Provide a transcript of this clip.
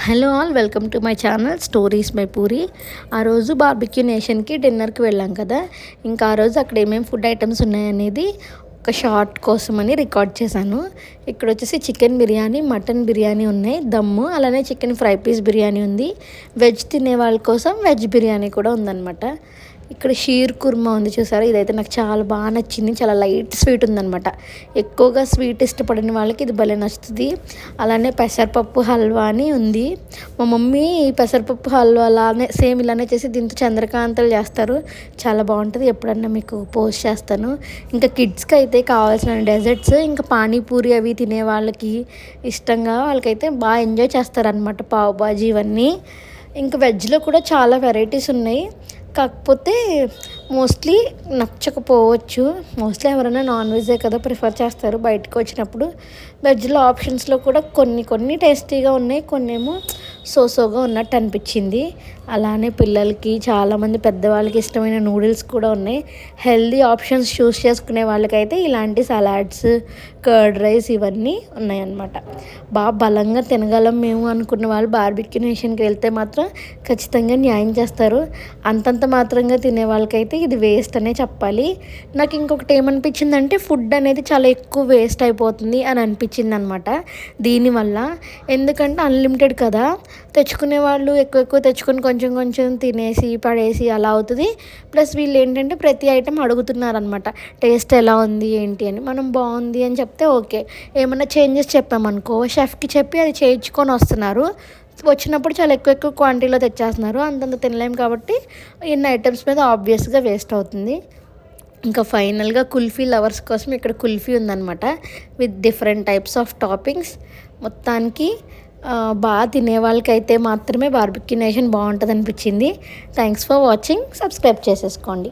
Hello all, welcome to my channel stories by puri. ఆ రోజు barbecue నేషన్కి డిన్నర్కి వెళ్ళాం కదా. ఇంకా ఆ రోజు అక్కడ ఏమేమి ఫుడ్ ఐటమ్స్ ఉన్నాయనేది ఒక షార్ట్ కోసం అని రికార్డ్ చేశాను. ఇక్కడ వచ్చేసి చికెన్ బిర్యానీ, మటన్ బిర్యానీ ఉన్నాయి, దమ్ము, అలానే చికెన్ ఫ్రై పీస్ బిర్యానీ ఉంది. వెజ్ తినే వాళ్ళ కోసం వెజ్ బిర్యానీ కూడా ఉందన్నమాట. ఇక్కడ షీర్ కుర్మా ఉంది, చూసారా? ఇదైతే నాకు చాలా బాగా నచ్చింది. చాలా లైట్ స్వీట్ ఉందన్నమాట. ఎక్కువగా స్వీట్ ఇష్టపడిన వాళ్ళకి ఇది భలే నచ్చుతుంది. అలానే పెసరపప్పు హల్వా అని ఉంది. మా మమ్మీ పెసరపప్పు హల్వా అలానే సేమ్ ఇలానే చేసి దీంతో చంద్రకాంతలు చేస్తారు. చాలా బాగుంటుంది. ఎప్పుడన్నా మీకు పోస్ట్ చేస్తాను. ఇంకా కిడ్స్కి అయితే కావాల్సిన డెజర్ట్స్, ఇంకా పానీపూరి అవి తినే వాళ్ళకి ఇష్టంగా వాళ్ళకైతే బాగా ఎంజాయ్ చేస్తారనమాట. పావ్ బాజీ ఇవన్నీ. ఇంకా వెజ్లో కూడా చాలా వెరైటీస్ ఉన్నాయి. కాకపోతే మోస్ట్లీ నచ్చకపోవచ్చు. మోస్ట్లీ ఎవరైనా నాన్ వెజే కదా ప్రిఫర్ చేస్తారు బయటకు వచ్చినప్పుడు. వెజ్లో ఆప్షన్స్లో కూడా కొన్ని టేస్టీగా ఉన్నాయి, కొన్ని ఏమో సోసోగా ఉన్నట్టు అనిపించింది. అలానే పిల్లలకి, చాలామంది పెద్దవాళ్ళకి ఇష్టమైన నూడిల్స్ కూడా ఉన్నాయి. హెల్దీ ఆప్షన్స్ చూస్ చేసుకునే వాళ్ళకైతే ఇలాంటి సలాడ్స్, కర్డ్ రైస్ ఇవన్నీ ఉన్నాయన్నమాట. బాగా బలంగా తినగలం మేము అనుకున్న వాళ్ళు బార్బిక్యూ నేషన్కి వెళ్తే మాత్రం ఖచ్చితంగా న్యాయం చేస్తారు. అంతంత మాత్రంగా తినే వాళ్ళకైతే ఇది వేస్ట్ అనే చెప్పాలి. నాకు ఇంకొకటి ఏమనిపించిందంటే ఫుడ్ అనేది చాలా ఎక్కువ వేస్ట్ అయిపోతుంది అని అనిపించింది అనమాట దీనివల్ల. ఎందుకంటే అన్లిమిటెడ్ కదా, తెచ్చుకునే వాళ్ళు ఎక్కువ తెచ్చుకొని కొంచెం తినేసి పడేసి అలా అవుతుంది. ప్లస్ వీళ్ళు ఏంటంటే ప్రతి ఐటెం అడుగుతున్నారనమాట, టేస్ట్ ఎలా ఉంది ఏంటి అని. మనం బాగుంది అని చెప్తే ఓకే, ఏమైనా చేంజెస్ చెప్పామనుకో షెఫ్కి చెప్పి అది చేయించుకొని వస్తున్నారు. వచ్చినప్పుడు చాలా ఎక్కువ క్వాంటిటీలో తెచ్చేస్తున్నారు. అంతంత తినలేము కాబట్టి ఇన్ని ఐటమ్స్ మీద ఆబ్వియస్గా వేస్ట్ అవుతుంది. ఇంకా ఫైనల్గా కుల్ఫీ లవర్స్ కోసం ఇక్కడ కుల్ఫీ ఉందన్నమాట, with different types of toppings. మొత్తానికి బాగా తినే వాళ్ళకైతే మాత్రమే బార్బిక్యూ నేషన్ బాగుంటుంది అనిపించింది. Thanks for watching. సబ్స్క్రైబ్ చేసేసుకోండి.